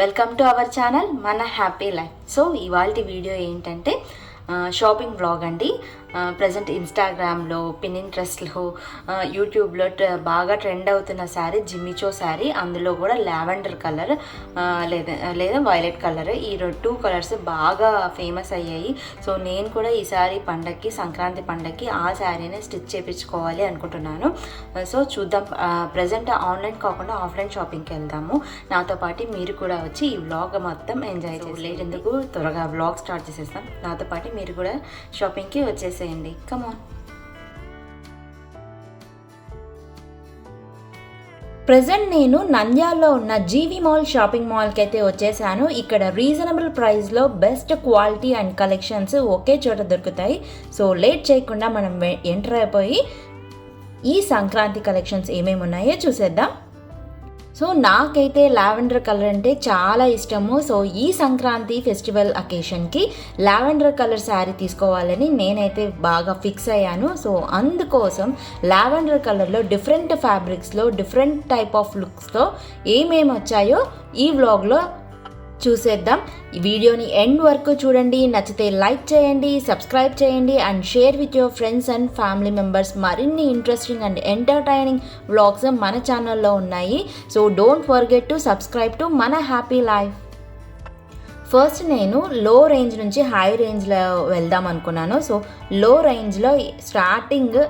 Welcome to our channel మన happy life. So ఇవాల్టి video ఏంటంటే షాపింగ్ బ్లాగ్ అండి. ప్రజెంట్ ఇన్స్టాగ్రామ్లో, పిన్నింట్రెస్ట్లో, యూట్యూబ్లో బాగా ట్రెండ్ అవుతున్న శారీ జిమ్మిచో శారీ. అందులో కూడా లావెండర్ కలర్ లేదా వైలెట్ కలర్, ఈ టూ కలర్స్ బాగా ఫేమస్ అయ్యాయి. సో నేను కూడా ఈ శారీ పండగకి, సంక్రాంతి పండగకి ఆ శారీని స్టిచ్ చేయించుకోవాలి అనుకుంటున్నాను. సో చూద్దాం. ప్రజెంట్ ఆన్లైన్ కాకుండా ఆఫ్లైన్ షాపింగ్కి వెళ్దాము. నాతో పాటు మీరు కూడా వచ్చి ఈ వ్లాగ్ మొత్తం ఎంజాయ్ చేసి, లేట్ ఎందుకు త్వరగా వ్లాగ్ స్టార్ట్ చేసేస్తాం. నాతో పాటు మీరు కూడా షాపింగ్కి వచ్చేసేయండి. కమాన్. ప్రజెంట్ నేను నంద్యాలలో ఉన్న జీవి మాల్ షాపింగ్ మాల్కి అయితే వచ్చేసాను. ఇక్కడ రీజనబుల్ ప్రైస్లో బెస్ట్ క్వాలిటీ అండ్ కలెక్షన్స్ ఒకే చోట దొరుకుతాయి. సో లేట్ చేయకుండా మనం ఎంటర్ అయిపోయి ఈ సంక్రాంతి కలెక్షన్స్ ఏమేమి ఉన్నాయో చూసేద్దాం. సో నాకైతే లావెండర్ కలర్ అంటే చాలా ఇష్టము. సో ఈ సంక్రాంతి ఫెస్టివల్ అకేషన్కి లావెండర్ కలర్ శారీ తీసుకోవాలని నేనైతే బాగా ఫిక్స్ అయ్యాను. సో అందుకోసం లావెండర్ కలర్లో డిఫరెంట్ ఫ్యాబ్రిక్స్లో డిఫరెంట్ టైప్ ఆఫ్ లుక్స్తో ఏమేమి వచ్చాయో ఈ వ్లాగ్లో చూసేద్దాం. ఈ వీడియోని ఎండ్ వరకు చూడండి. నచ్చితే లైక్ చేయండి, సబ్స్క్రైబ్ చేయండి and share with your friends and family members. మరిన్ని ఇంట్రెస్టింగ్ అండ్ ఎంటర్టైనింగ్ వ్లాగ్స్ మన ఛానల్లో ఉన్నాయి. So don't forget to subscribe to మన హ్యాపీ లైఫ్. ఫస్ట్ నేను లో రేంజ్ నుంచి హై రేంజ్లో వెళ్దాం అనుకున్నాను. సో లో రేంజ్లో స్టార్టింగ్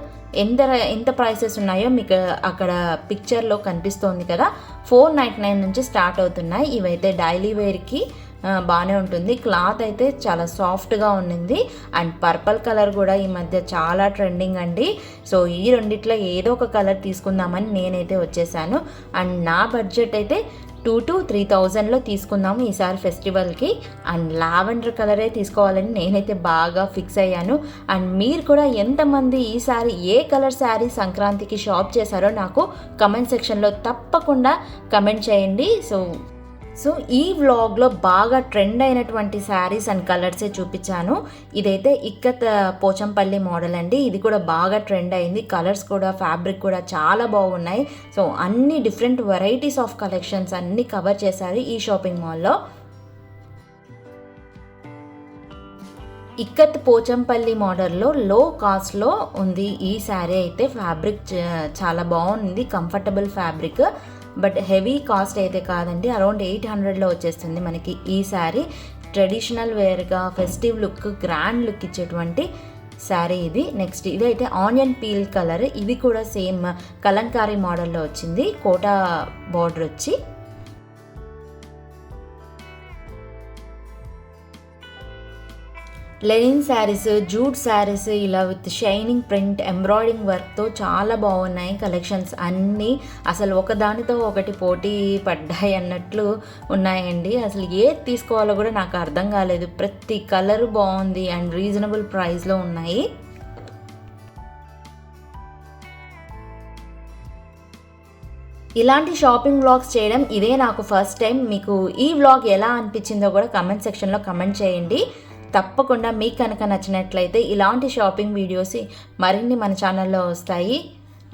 ఎంత ప్రైసెస్ ఉన్నాయో మీకు అక్కడ పిక్చర్లో కనిపిస్తోంది కదా. 499 నుంచి స్టార్ట్ అవుతున్నాయి. ఇవైతే డైలీ వేర్కి బాగానే ఉంటుంది. క్లాత్ అయితే చాలా సాఫ్ట్గా ఉండింది అండ్ పర్పుల్ కలర్ కూడా ఈ మధ్య చాలా ట్రెండింగ్ అండి. సో ఈ రెండిట్లో ఏదో ఒక కలర్ తీసుకుందామని నేనైతే వచ్చేసాను. అండ్ నా బడ్జెట్ అయితే 2,000 to 3,000లో తీసుకుందాము ఈసారి ఫెస్టివల్కి. అండ్ లావెండర్ కలరే తీసుకోవాలని నేనైతే బాగా ఫిక్స్ అయ్యాను. అండ్ మీరు కూడా ఎంతమంది ఈసారి ఏ కలర్ శారీ సంక్రాంతికి షాప్ చేశారో నాకు కమెంట్ సెక్షన్లో తప్పకుండా కమెంట్ చేయండి. సో ఈ వ్లాగ్లో బాగా ట్రెండ్ అయినటువంటి శారీస్ అండ్ కలర్సే చూపించాను. ఇదైతే ఇక్కత్ పోచంపల్లి మోడల్ అండి. ఇది కూడా బాగా ట్రెండ్ అయింది. కలర్స్ కూడా, ఫ్యాబ్రిక్ కూడా చాలా బాగున్నాయి. సో అన్ని డిఫరెంట్ వెరైటీస్ ఆఫ్ కలెక్షన్స్ అన్నీ కవర్ చేశారు ఈ షాపింగ్ మాల్లో. ఇక్కత్ పోచంపల్లి మోడల్లో లో కాస్ట్లో ఉంది ఈ శారీ అయితే. ఫ్యాబ్రిక్ చాలా బాగుంది, comfortable fabric. But heavy cost అయితే కాదండి. అరౌండ్ 800లో వచ్చేస్తుంది మనకి ఈ శారీ. ట్రెడిషనల్ వేర్గా ఫెస్టివ్ లుక్, గ్రాండ్ లుక్ ఇచ్చేటువంటి శారీ ఇది. నెక్స్ట్ ఇదైతే ఆనియన్ పీల్ కలర్. ఇది కూడా సేమ్ కలంకారీ మోడల్లో వచ్చింది. కోటా బార్డర్ వచ్చి లెనిన్ శారీస్, జూట్ శారీస్ ఇలా విత్ షైనింగ్ ప్రింట్, ఎంబ్రాయిడింగ్ వర్క్తో చాలా బాగున్నాయి కలెక్షన్స్ అన్నీ. అసలు ఒకదానితో ఒకటి పోటీ పడ్డాయి అన్నట్లు ఉన్నాయండి. అసలు ఏది తీసుకోవాలో కూడా నాకు అర్థం కాలేదు. ప్రతి కలర్ బాగుంది అండ్ రీజనబుల్ ప్రైస్లో ఉన్నాయి. ఇలాంటి షాపింగ్ వ్లాగ్స్ చేయడం ఇదే నాకు ఫస్ట్ టైం. మీకు ఈ వ్లాగ్ ఎలా అనిపించిందో కూడా కమెంట్ సెక్షన్లో కమెంట్ చేయండి. తప్పకుండా మీకు కనుక నచ్చినట్లయితే ఇలాంటి షాపింగ్ వీడియోస్ మరిన్ని మన ఛానల్లో వస్తాయి.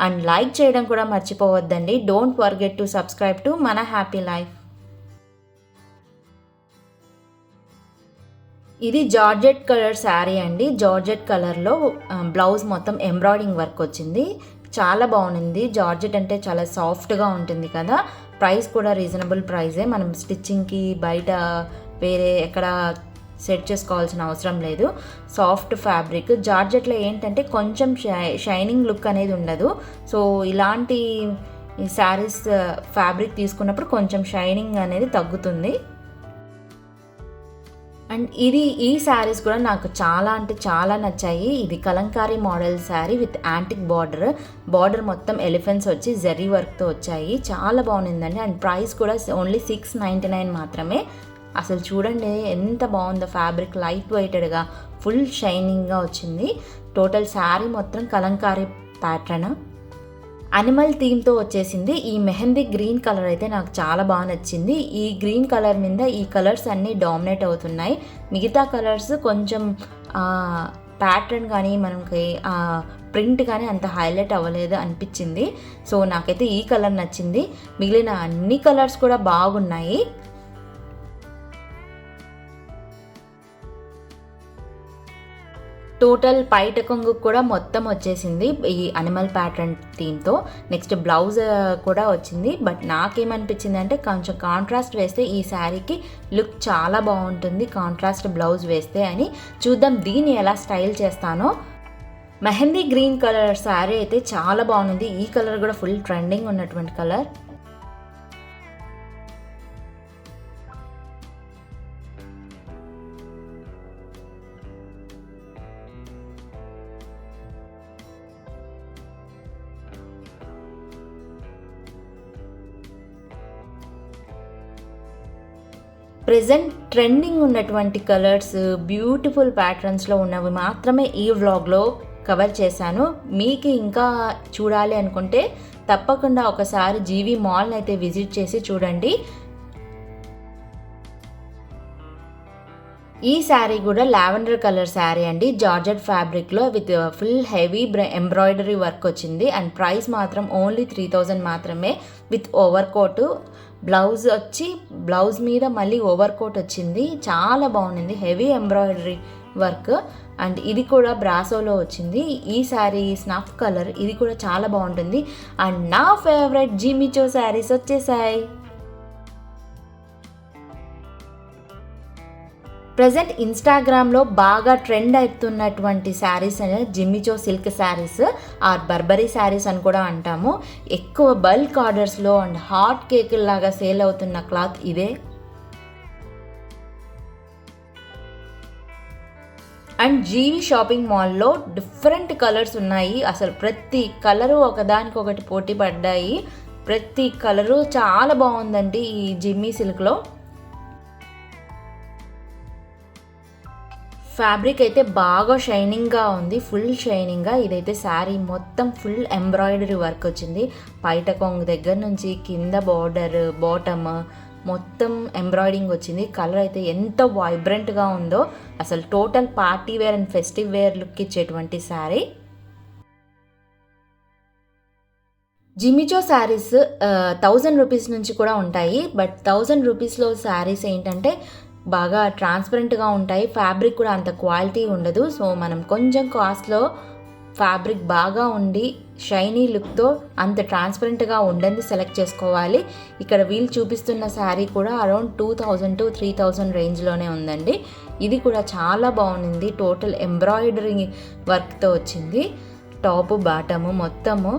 అండ్ లైక్ చేయడం కూడా మర్చిపోవద్దండి. Don't forget to subscribe to మన హ్యాపీ లైఫ్. ఇది జార్జెట్ కలర్ శారీ అండి. జార్జెట్ కలర్లో బ్లౌజ్ మొత్తం ఎంబ్రాయిడింగ్ వర్క్ వచ్చింది. చాలా బాగుంది. జార్జెట్ అంటే చాలా సాఫ్ట్గా ఉంటుంది కదా. ప్రైస్ కూడా రీజనబుల్ ప్రైజే. మనం స్టిచ్చింగ్కి బయట వేరే ఎక్కడ సెట్ చేసుకోవాల్సిన అవసరం లేదు. Soft fabric. జార్జెట్లో ఏంటంటే కొంచెం షైనింగ్ లుక్ అనేది ఉండదు. సో ఇలాంటి శారీస్ ఫ్యాబ్రిక్ తీసుకున్నప్పుడు కొంచెం షైనింగ్ అనేది తగ్గుతుంది. అండ్ ఈ శారీస్ కూడా నాకు చాలా అంటే చాలా నచ్చాయి. ఇది Kalamkari model sari with antique border మొత్తం ఎలిఫెంట్స్ వచ్చి జరీ వర్క్తో వచ్చాయి. చాలా బాగుందండి. అండ్ ప్రైస్ కూడా ఓన్లీ 699 మాత్రమే. అసలు చూడండి ఎంత బాగుందో ఫ్యాబ్రిక్. లైట్ వెయిటెడ్గా ఫుల్ షైనింగ్గా వచ్చింది. టోటల్ శారీ మొత్తం కలంకారీ ప్యాటర్న్, అనిమల్ థీమ్తో వచ్చేసింది. ఈ మెహందీ గ్రీన్ కలర్ అయితే నాకు చాలా బాగా నచ్చింది. ఈ గ్రీన్ కలర్ మీద ఈ కలర్స్ అన్నీ డామినేట్ అవుతున్నాయి. మిగతా కలర్స్ కొంచెం ప్యాటర్న్ కానీ మనకి ప్రింట్ కానీ అంత హైలైట్ అవ్వలేదు అనిపించింది. సో నాకైతే ఈ కలర్ నచ్చింది. మిగిలిన అన్ని కలర్స్ కూడా బాగున్నాయి. టోటల్ పైట కొంగు కూడా మొత్తం వచ్చేసింది ఈ అనిమల్ ప్యాటర్న్ థీమ్తో. నెక్స్ట్ బ్లౌజ్ కూడా వచ్చింది. బట్ నాకేమనిపించింది అంటే కొంచెం కాంట్రాస్ట్ వేస్తే ఈ శారీకి లుక్ చాలా బాగుంటుంది కాంట్రాస్ట్ బ్లౌజ్ వేస్తే అని. చూద్దాం దీన్ని ఎలా స్టైల్ చేస్తానో. మెహందీ గ్రీన్ కలర్ శారీ అయితే చాలా బాగుంది. ఈ కలర్ కూడా ఫుల్ ట్రెండింగ్ ఉన్నటువంటి కలర్. ప్రెజెంట్ ట్రెండింగ్ ఉన్నటువంటి కలర్స్, బ్యూటిఫుల్ ప్యాటర్న్స్లో ఉన్నవి మాత్రమే ఈ వ్లాగ్లో కవర్ చేశాను. మీకు ఇంకా చూడాలి అనుకుంటే తప్పకుండా ఒకసారి జీవీ మాల్ని అయితే విజిట్ చేసి చూడండి. ఈ శారీ కూడా లావెండర్ కలర్ శారీ అండి, జార్జెట్ ఫ్యాబ్రిక్లో with full heavy embroidery work వచ్చింది. అండ్ ప్రైస్ మాత్రం ఓన్లీ 3000 మాత్రమే విత్ ఓవర్ కోట్. బ్లౌజ్ వచ్చి బ్లౌజ్ మీద మళ్ళీ ఓవర్ కోట్ వచ్చింది. చాలా బాగుంది, హెవీ ఎంబ్రాయిడరీ వర్క్. అండ్ ఇది కూడా బ్రాసోలో వచ్చింది. ఈ శారీ స్నఫ్ కలర్, ఇది కూడా చాలా బాగుంటుంది. అండ్ నా ఫేవరెట్ జిమిచో శారీస్ వచ్చేసాయి. ప్రజెంట్ ఇన్స్టాగ్రామ్లో బాగా ట్రెండ్ అవుతున్నటువంటి శారీస్ అనేది Jimmy Choo silk saris or Burberry saris అని కూడా అంటాము. ఎక్కువ బల్క్ ఆర్డర్స్లో అండ్ హాట్ కేక్ లాగా సేల్ అవుతున్న క్లాత్ ఇదే. అండ్ జీవి షాపింగ్ మాల్లో డిఫరెంట్ కలర్స్ ఉన్నాయి. అసలు ప్రతి కలరు ఒకదానికొకటి పోటీ పడ్డాయి. ప్రతి కలరు చాలా బాగుందండి ఈ జిమ్మీ సిల్క్లో. ఫ్యాబ్రిక్ అయితే బాగా షైనింగ్గా ఉంది, ఫుల్ షైనింగ్గా. ఇదైతే శారీ మొత్తం ఫుల్ ఎంబ్రాయిడరీ వర్క్ వచ్చింది. పైట కొంగు దగ్గర నుంచి కింద బార్డర్, బాటమ్ మొత్తం ఎంబ్రాయిడింగ్ వచ్చింది. కలర్ అయితే ఎంత వైబ్రెంట్గా ఉందో, అసలు total party wear and festive wear look ఇచ్చేటువంటి శారీ. జిమిచో శారీస్ 1000 రూపీస్ నుంచి కూడా ఉంటాయి. బట్ 1000 రూపీస్లో శారీస్ ఏంటంటే బాగా ట్రాన్స్పరెంట్గా ఉంటాయి, ఫ్యాబ్రిక్ కూడా అంత క్వాలిటీ ఉండదు. సో మనం కొంచెం కాస్ట్లో ఫ్యాబ్రిక్ బాగా ఉండి షైనీ లుక్తో అంత ట్రాన్స్పరెంట్గా ఉండండి సెలెక్ట్ చేసుకోవాలి. ఇక్కడ వీళ్ళు చూపిస్తున్న శారీ కూడా అరౌండ్ 2000 to 3000 రేంజ్లోనే ఉందండి. ఇది కూడా చాలా బాగుంది, టోటల్ ఎంబ్రాయిడరీ వర్క్తో వచ్చింది. టాపు బాటము మొత్తము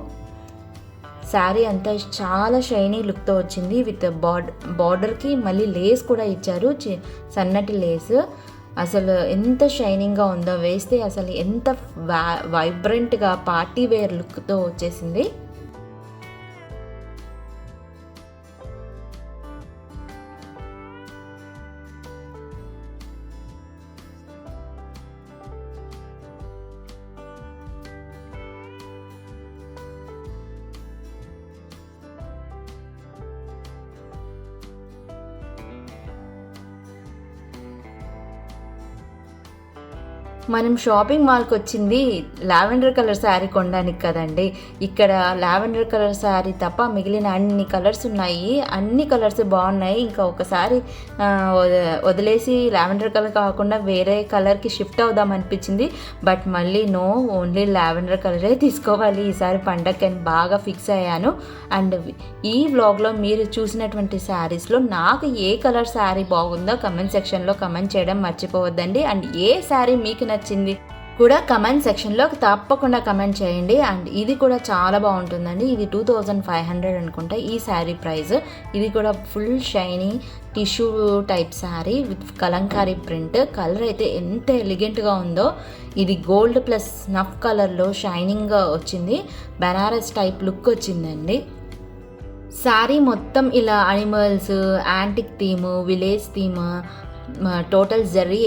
శారీ అంతా చాలా షైనీ లుక్తో వచ్చింది. విత్ బార్డర్కి మళ్ళీ లేస్ కూడా ఇచ్చారు, సన్నటి లేస్. అసలు ఎంత షైనింగ్గా ఉందో, వేస్తే అసలు ఎంత వైబ్రెంట్గా పార్టీ వేర్ లుక్తో వచ్చేసింది. మనం షాపింగ్ మాల్కి వచ్చింది లావెండర్ కలర్ శారీ కొనడానికి కదండి. ఇక్కడ లావెండర్ కలర్ శారీ తప్ప మిగిలిన అన్ని కలర్స్ ఉన్నాయి, అన్ని కలర్స్ బాగున్నాయి. ఇంకా ఒకసారి వదిలేసి లావెండర్ కలర్ కాకుండా వేరే కలర్కి షిఫ్ట్ అవుదాం అనిపించింది. బట్ మళ్ళీ నో, ఓన్లీ లావెండర్ కలరే తీసుకోవాలి ఈసారి పండగకి అని బాగా ఫిక్స్ అయ్యాను. అండ్ ఈ వ్లాగ్లో మీరు చూసినటువంటి శారీస్లో నాకు ఏ కలర్ శారీ బాగుందో కమెంట్ సెక్షన్లో కమెంట్ చేయడం మర్చిపోవద్దండి. అండ్ ఏ శారీ మీకు నచ్చింది కూడా కమెంట్ సెక్షన్లో తప్పకుండా కమెంట్ చేయండి. అండ్ ఇది కూడా చాలా బాగుంటుందండి. ఇది 2500 అనుకుంటా ఈ శారీ ప్రైస్. ఇది కూడా full shiny tissue type sari with Kalamkari print. Colour అయితే ఎంత ఎలిగెంట్గా ఉందో. ఇది గోల్డ్ ప్లస్ స్నఫ్ కలర్లో షైనింగ్గా వచ్చింది, బనారస్ టైప్ లుక్ వచ్చిందండి. శారీ మొత్తం ఇలా animals, antique theme, village theme, total zari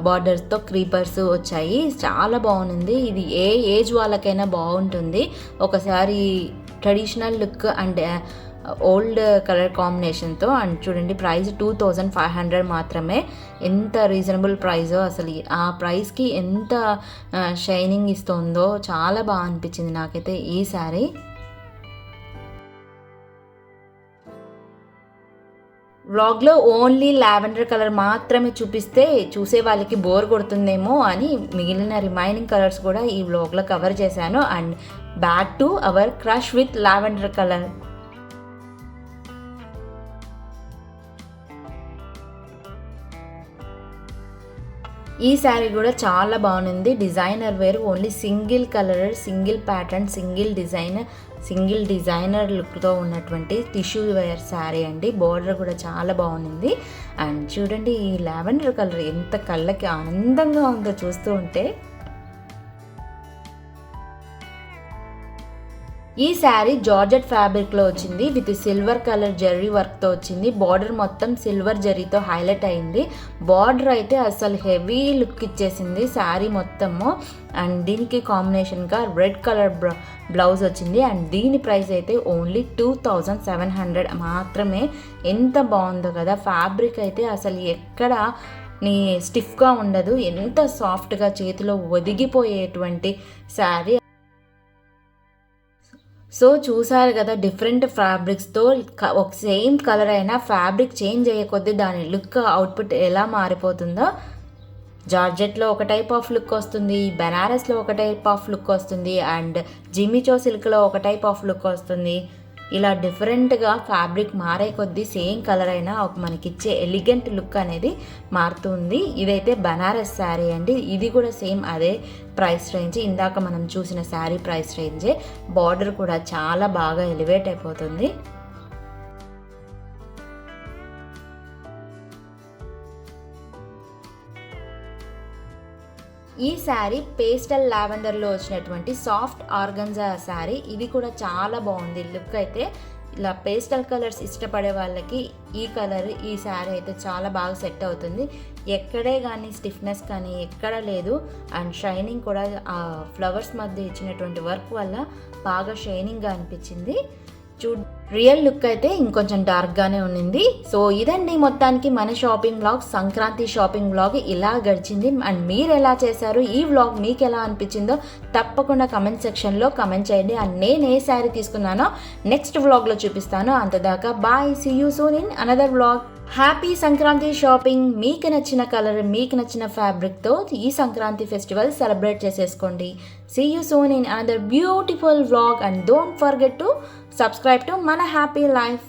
బార్డర్స్తో క్రీపర్స్ వచ్చాయి. చాలా బాగుంది. ఇది ఏ ఏజ్ వాళ్ళకైనా బాగుంటుంది. ఒకసారి traditional look and old colour కాంబినేషన్తో. అండ్ చూడండి ప్రైస్ 2500 మాత్రమే. ఎంత రీజనబుల్ ప్రైజో, అసలు ఆ ప్రైస్కి ఎంత షైనింగ్ ఇస్తుందో చాలా బాగా అనిపించింది నాకైతే ఈ శారీ. వ్లాగ్లో ఓన్లీ లావెండర్ కలర్ మాత్రమే చూపిస్తే చూసే వాళ్ళకి బోర్ కొడుతుందేమో అని మిగిలిన రిమైనింగ్ కలర్స్ కూడా ఈ వ్లాగ్లో కవర్ చేశాను. And back to our crush with lavender colour. ఈ శారీ కూడా చాలా బాగుంది. Designer wear, only single colour, single pattern, single designer లుక్తో ఉన్నటువంటి టిష్యూ వేర్ శారీ అండి. బార్డర్ కూడా చాలా బాగుంది. అండ్ చూడండి ఈ లావెండర్ కలర్ ఎంత కళ్ళకి ఆనందంగా ఉందో చూస్తూ ఉంటే. ఈ శారీ జార్జెట్ ఫ్యాబ్రిక్లో వచ్చింది విత్ సిల్వర్ కలర్ జరీ వర్క్తో వచ్చింది. బార్డర్ మొత్తం సిల్వర్ జరీతో హైలైట్ అయింది. బార్డర్ అయితే అసలు హెవీ లుక్ ఇచ్చేసింది శారీ మొత్తము. అండ్ దీనికి కాంబినేషన్గా రెడ్ కలర్ బ్లౌజ్ వచ్చింది. అండ్ దీని ప్రైస్ అయితే ఓన్లీ 2700 మాత్రమే. ఎంత బాగుందో కదా. ఫ్యాబ్రిక్ అయితే అసలు ఎక్కడ స్టిఫ్గా ఉండదు, ఎంత సాఫ్ట్గా చేతిలో ఒదిగిపోయేటువంటి శారీ. సో చూసారు కదా, డిఫరెంట్ ఫ్యాబ్రిక్స్తో ఒక సేమ్ కలర్ అయినా ఫ్యాబ్రిక్ చేంజ్ అయ్యే కొద్దీ దాని లుక్ అవుట్పుట్ ఎలా మారిపోతుందో. జార్జెట్లో ఒక టైప్ ఆఫ్ లుక్ వస్తుంది, బెనారస్లో ఒక టైప్ ఆఫ్ లుక్ వస్తుంది, అండ్ జిమిచో సిల్క్లో ఒక టైప్ ఆఫ్ లుక్ వస్తుంది. ఇలా డిఫరెంట్గా ఫ్యాబ్రిక్ మారే కొద్దీ సేమ్ కలర్ అయినా ఒక మనకిచ్చే ఎలిగెంట్ లుక్ అనేది మారుతుంది. ఇదైతే బనారస్ శారీ అండి. ఇది కూడా సేమ్ అదే ప్రైస్ రేంజ్, ఇందాక మనం చూసిన శారీ ప్రైస్ రేంజే. బార్డర్ కూడా చాలా బాగా ఎలివేట్ అయిపోతుంది. ఈ శారీ పేస్టల్ లావెండర్లో వచ్చినటువంటి సాఫ్ట్ ఆర్గంజా శారీ. ఇది కూడా చాలా బాగుంది లుక్ అయితే. ఇలా పేస్టల్ కలర్స్ ఇష్టపడే వాళ్ళకి ఈ శారీ అయితే చాలా బాగా సెట్ అవుతుంది. ఎక్కడే కానీ స్టిఫ్నెస్ కానీ ఎక్కడ లేదు. అండ్ షైనింగ్ కూడా ఆ ఫ్లవర్స్ మధ్య ఇచ్చినటువంటి వర్క్ వల్ల బాగా షైనింగ్గా అనిపించింది. రియల్ లుక్ అయితే ఇంకొంచెం డార్క్గానే ఉన్నింది. సో ఇదండి మొత్తానికి మన shopping vlog, Sankranti shopping vlog ఇలా గడిచింది. అండ్ మీరు ఎలా చేశారు, ఈ వ్లాగ్ మీకు ఎలా అనిపించిందో తప్పకుండా కమెంట్ సెక్షన్లో కమెంట్ చేయండి. అండ్ నేను ఏ శారీ తీసుకున్నానో నెక్స్ట్ వ్లాగ్లో చూపిస్తాను. అంతదాకా bye, see you soon in another vlog. Happy Sankranti shopping. మీకు నచ్చిన కలర్, మీకు నచ్చిన ఫ్యాబ్రిక్తో ఈ సంక్రాంతి ఫెస్టివల్ సెలబ్రేట్ చేసేసుకోండి. See you soon in another beautiful vlog. And don't forget to subscribe to Mana Happy Life.